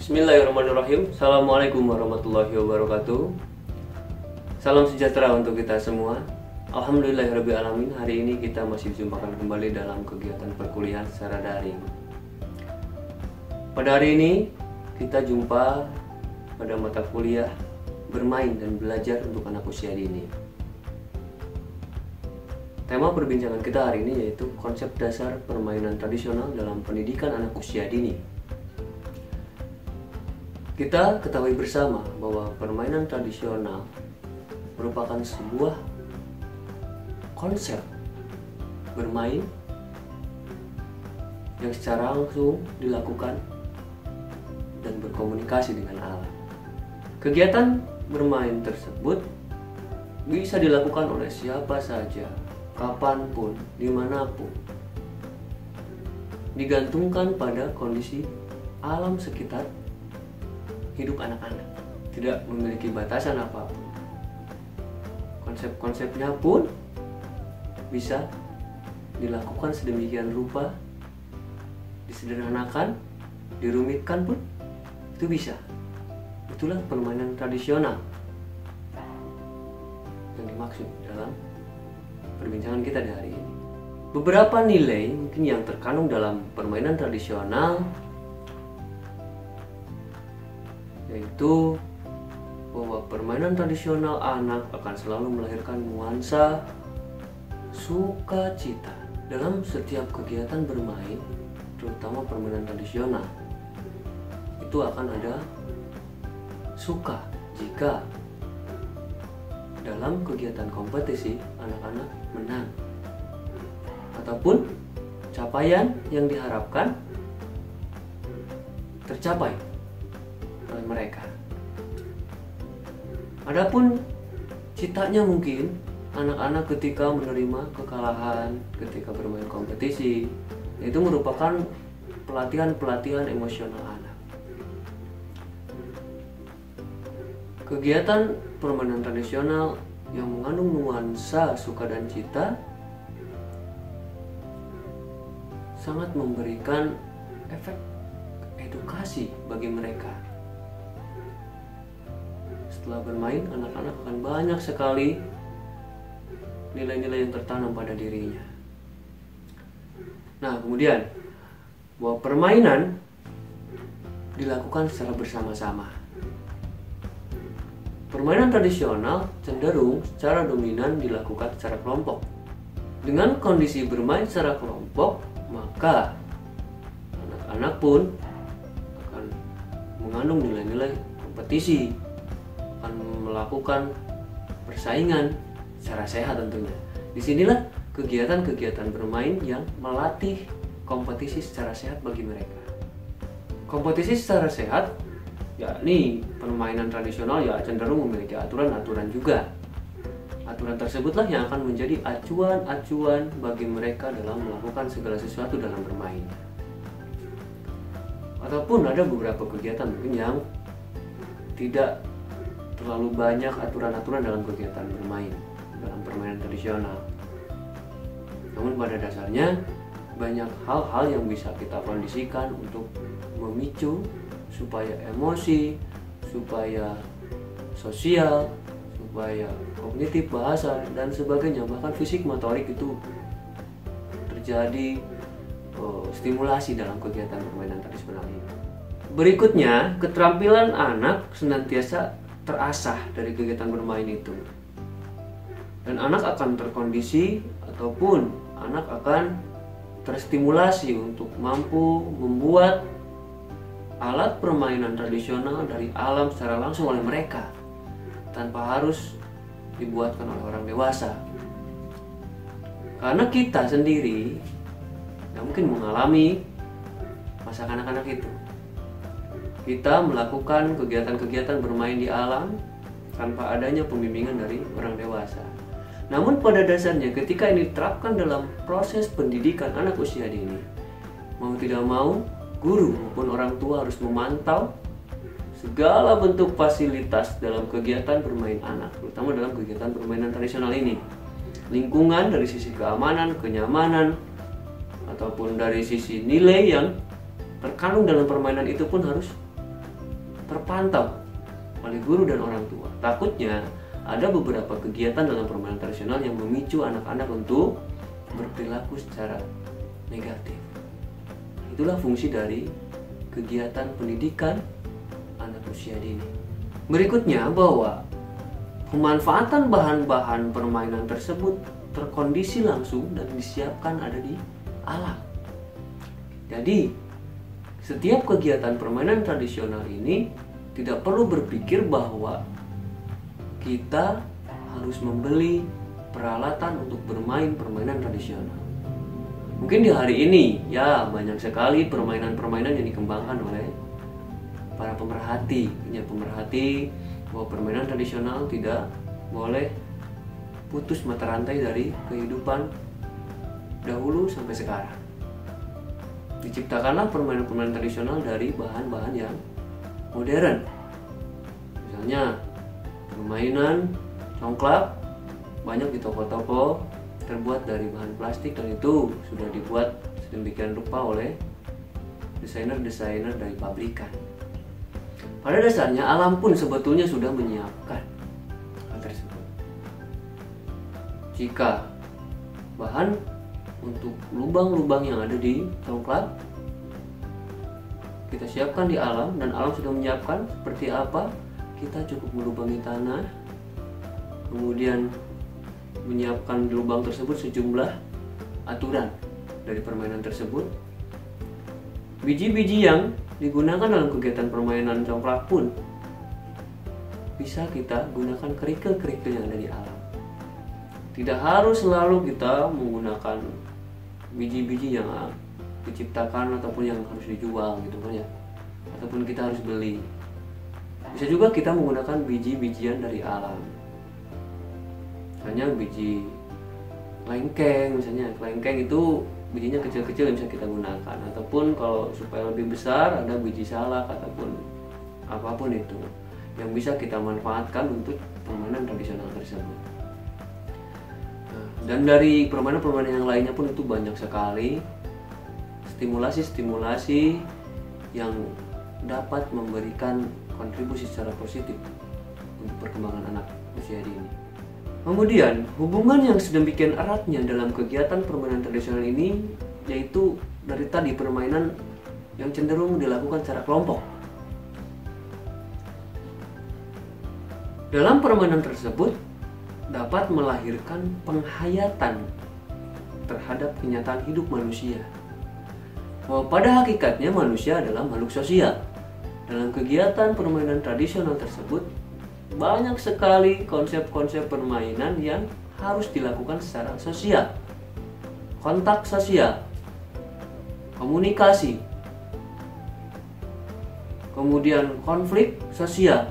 Bismillahirrahmanirrahim. Assalamualaikum warahmatullahi wabarakatuh. Salam sejahtera untuk kita semua. Alhamdulillahirrabbilalamin. Hari ini kita masih dijumpakan kembali dalam kegiatan perkuliahan secara daring. Pada hari ini kita jumpa pada mata kuliah bermain dan belajar untuk anak usia dini. Tema perbincangan kita hari ini yaitu konsep dasar permainan tradisional dalam pendidikan anak usia dini. Kita ketahui bersama bahwa permainan tradisional merupakan sebuah konsep bermain yang secara langsung dilakukan dan berkomunikasi dengan alam. Kegiatan bermain tersebut bisa dilakukan oleh siapa saja, kapanpun, dimanapun, digantungkan pada kondisi alam sekitar hidup anak-anak, tidak memiliki batasan apapun. Konsep-konsepnya pun bisa dilakukan sedemikian rupa, disederhanakan, dirumitkan pun itu bisa. Itulah permainan tradisional yang dimaksud dalam perbincangan kita di hari ini. Beberapa nilai mungkin yang terkandung dalam permainan tradisional yaitu bahwa permainan tradisional anak akan selalu melahirkan nuansa sukacita dalam setiap kegiatan bermain, terutama permainan tradisional. Itu akan ada suka jika dalam kegiatan kompetisi anak-anak menang ataupun capaian yang diharapkan tercapai oleh mereka. Adapun citanya mungkin anak-anak ketika menerima kekalahan ketika bermain kompetisi, itu merupakan pelatihan emosional anak. Kegiatan permainan tradisional yang mengandung nuansa suka dan cita sangat memberikan efek edukasi bagi mereka. Setelah bermain, anak-anak akan banyak sekali nilai-nilai yang tertanam pada dirinya. Nah, kemudian bahwa permainan dilakukan secara bersama-sama. Permainan tradisional cenderung secara dominan dilakukan secara kelompok. Dengan kondisi bermain secara kelompok, maka anak-anak pun akan mengandung nilai-nilai kompetisi, akan melakukan persaingan secara sehat tentunya. Disinilah kegiatan-kegiatan bermain yang melatih kompetisi secara sehat bagi mereka. Kompetisi secara sehat, yakni permainan tradisional ya cenderung memiliki aturan-aturan juga. Aturan tersebutlah yang akan menjadi acuan-acuan bagi mereka dalam melakukan segala sesuatu dalam bermain. Ataupun ada beberapa kegiatan mungkin yang tidak terlalu banyak aturan-aturan dalam kegiatan bermain dalam permainan tradisional. Namun pada dasarnya banyak hal-hal yang bisa kita kondisikan untuk memicu supaya emosi, supaya sosial, supaya kognitif, bahasa dan sebagainya, bahkan fisik motorik itu terjadi stimulasi dalam kegiatan permainan tradisional ini. Berikutnya, keterampilan anak senantiasa terasah dari kegiatan bermain itu, dan anak akan terkondisi ataupun anak akan terstimulasi untuk mampu membuat alat permainan tradisional dari alam secara langsung oleh mereka tanpa harus dibuatkan oleh orang dewasa. Karena kita sendiri yang mungkin mengalami masa kanak-kanak itu, kita melakukan kegiatan-kegiatan bermain di alam tanpa adanya pembimbingan dari orang dewasa. Namun pada dasarnya ketika ini diterapkan dalam proses pendidikan anak usia dini, mau tidak mau guru maupun orang tua harus memantau segala bentuk fasilitas dalam kegiatan bermain anak, terutama dalam kegiatan permainan tradisional ini. Lingkungan dari sisi keamanan, kenyamanan, ataupun dari sisi nilai yang terkandung dalam permainan itu pun harus terpantau oleh guru dan orang tua. Takutnya ada beberapa kegiatan dalam permainan tradisional yang memicu anak-anak untuk berperilaku secara negatif. Itulah fungsi dari kegiatan pendidikan anak usia dini. Berikutnya, bahwa pemanfaatan bahan-bahan permainan tersebut terkondisi langsung dan disiapkan ada di alam. Jadi, setiap kegiatan permainan tradisional ini tidak perlu berpikir bahwa kita harus membeli peralatan untuk bermain permainan tradisional. Mungkin di hari ini ya banyak sekali permainan-permainan yang dikembangkan oleh para pemerhati, bahwa permainan tradisional tidak boleh putus mata rantai dari kehidupan dahulu sampai sekarang. Diciptakanlah permainan-permainan tradisional dari bahan-bahan yang modern. Misalnya permainan congklak banyak di toko-toko terbuat dari bahan plastik, dan itu sudah dibuat sedemikian rupa oleh desainer-desainer dari pabrikan. Pada dasarnya alam pun sebetulnya sudah menyiapkan hal tersebut. Jika bahan untuk lubang-lubang yang ada di congklak kita siapkan di alam, dan alam sudah menyiapkan seperti apa, kita cukup melubangi tanah, kemudian menyiapkan di lubang tersebut sejumlah aturan dari permainan tersebut. Biji-biji yang digunakan dalam kegiatan permainan congklak pun bisa kita gunakan kerikil-kerikil yang ada di alam. Tidak harus selalu kita menggunakan biji-biji yang diciptakan ataupun yang harus dijual gitu kan ya, ataupun kita harus beli. Bisa juga kita menggunakan biji-bijian dari alam. Misalnya biji kelengkeng, kelengkeng itu bijinya kecil-kecil yang bisa kita gunakan, ataupun kalau supaya lebih besar ada biji salak ataupun apapun itu yang bisa kita manfaatkan untuk permainan tradisional tersebut. Dan dari permainan-permainan yang lainnya pun itu banyak sekali stimulasi-stimulasi yang dapat memberikan kontribusi secara positif untuk perkembangan anak usia dini. Kemudian, hubungan yang sedemikian eratnya dalam kegiatan permainan tradisional ini yaitu dari tadi permainan yang cenderung dilakukan secara kelompok. Dalam permainan tersebut dapat melahirkan penghayatan terhadap kenyataan hidup manusia. Bahwa pada hakikatnya manusia adalah makhluk sosial. Dalam kegiatan permainan tradisional tersebut banyak sekali konsep-konsep permainan yang harus dilakukan secara sosial. Kontak sosial, komunikasi, kemudian konflik sosial.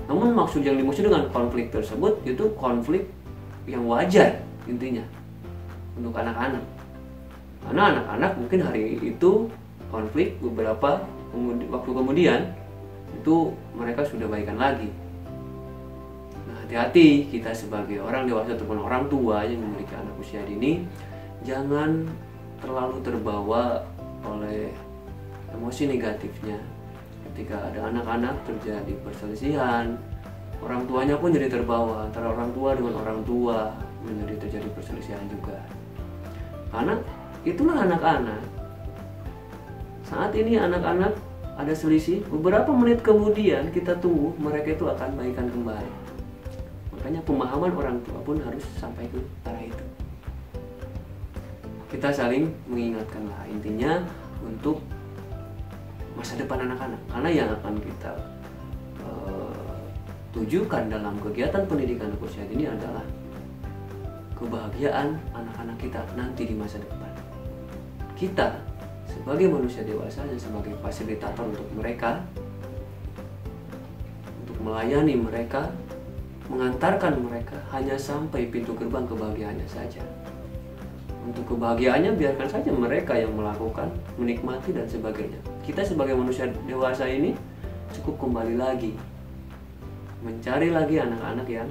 Namun maksud yang dimaksud dengan konflik tersebut itu konflik yang wajar intinya untuk anak-anak. Karena anak-anak mungkin hari itu konflik, beberapa waktu kemudian itu mereka sudah baikan lagi. Hati-hati kita sebagai orang dewasa ataupun orang tua yang memiliki anak usia dini, jangan terlalu terbawa oleh emosi negatifnya. Ketika ada anak-anak terjadi perselisihan, orang tuanya pun jadi terbawa, antara orang tua dengan orang tua menjadi terjadi perselisihan juga. Karena itulah anak-anak. Saat ini anak-anak ada selisih, beberapa menit kemudian kita tunggu mereka itu akan baikan kembali. Makanya pemahaman orang tua pun harus sampai ke arah itu. Kita saling mengingatkanlah intinya untuk masa depan anak-anak. Karena yang akan kita tujukan dalam kegiatan pendidikan anak usia dini adalah kebahagiaan anak-anak kita nanti di masa depan. Kita sebagai manusia dewasa dan sebagai fasilitator untuk mereka, untuk melayani mereka, mengantarkan mereka hanya sampai pintu gerbang kebahagiaannya saja. Untuk kebahagiaannya biarkan saja mereka yang melakukan, menikmati dan sebagainya. Kita sebagai manusia dewasa ini cukup kembali lagi, mencari lagi anak-anak yang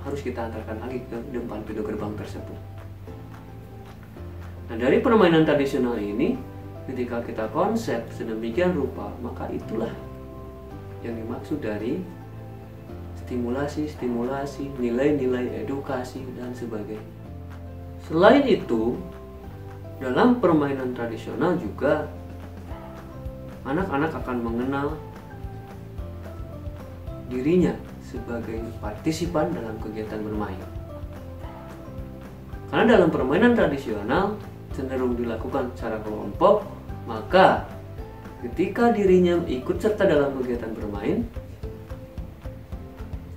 harus kita antarkan lagi ke depan pintu gerbang tersebut. Nah, dari permainan tradisional ini, ketika kita konsep sedemikian rupa, maka itulah yang dimaksud dari stimulasi, nilai-nilai edukasi, dan sebagainya. Selain itu, dalam permainan tradisional juga anak-anak akan mengenal dirinya sebagai partisipan dalam kegiatan bermain. Karena dalam permainan tradisional cenderung dilakukan secara kelompok, maka ketika dirinya ikut serta dalam kegiatan bermain,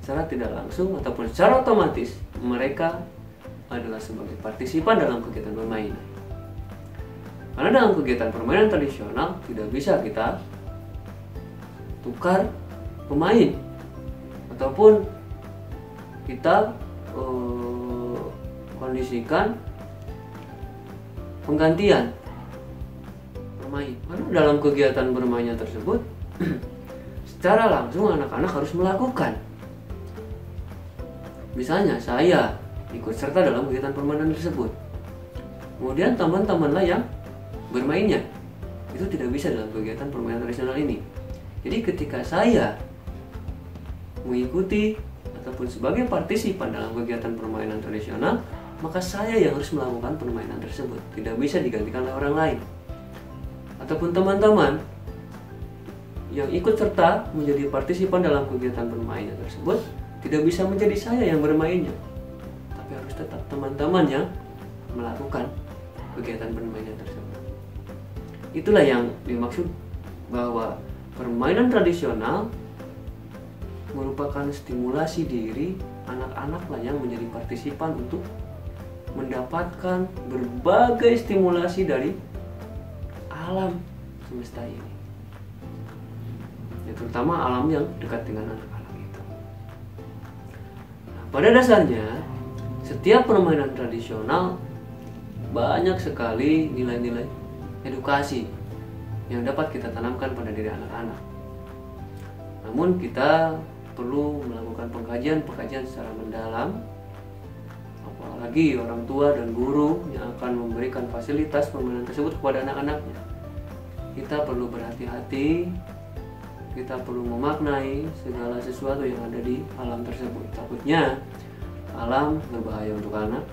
secara tidak langsung ataupun secara otomatis mereka adalah sebagai partisipan dalam kegiatan bermain. Karena dalam kegiatan permainan tradisional tidak bisa kita tukar pemain ataupun kita kondisikan penggantian pemain. Karena dalam kegiatan bermainnya tersebut secara langsung anak-anak harus melakukan. Misalnya saya ikut serta dalam kegiatan permainan tersebut, kemudian teman-temanlah yang bermainnya. Itu tidak bisa dalam kegiatan permainan tradisional ini. Jadi ketika saya mengikuti ataupun sebagai partisipan dalam kegiatan permainan tradisional, maka saya yang harus melakukan permainan tersebut, tidak bisa digantikan oleh orang lain. Ataupun teman-teman yang ikut serta menjadi partisipan dalam kegiatan permainan tersebut, tidak bisa menjadi saya yang bermainnya, tapi harus tetap teman-teman yang melakukan kegiatan permainan tersebut. Itulah yang dimaksud bahwa permainan tradisional merupakan stimulasi diri anak-anaklah yang menjadi partisipan untuk mendapatkan berbagai stimulasi dari alam semesta ini, ya, terutama alam yang dekat dengan anak-anak itu. Nah, pada dasarnya setiap permainan tradisional banyak sekali nilai-nilai edukasi yang dapat kita tanamkan pada diri anak-anak. Namun kita perlu melakukan pengkajian secara mendalam, apalagi orang tua dan guru yang akan memberikan fasilitas permainan tersebut kepada anak-anaknya. Kita perlu berhati-hati, kita perlu memaknai segala sesuatu yang ada di alam tersebut. Takutnya alam berbahaya untuk anak,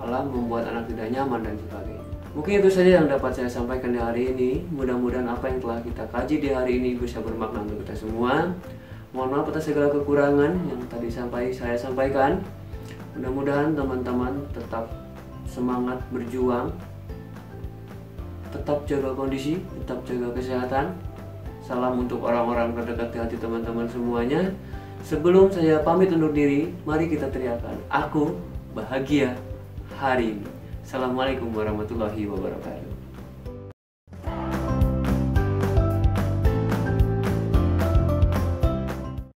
alam membuat anak tidak nyaman dan sebagainya. Mungkin itu saja yang dapat saya sampaikan di hari ini. Mudah-mudahan apa yang telah kita kaji di hari ini bisa bermakna untuk kita semua. Mohon maaf atas segala kekurangan yang tadi saya sampaikan. Mudah-mudahan teman-teman tetap semangat berjuang, tetap jaga kondisi, tetap jaga kesehatan. Salam untuk orang-orang terdekat di hati teman-teman semuanya. Sebelum saya pamit undur diri, mari kita teriakan, aku bahagia hari ini. Assalamualaikum warahmatullahi wabarakatuh.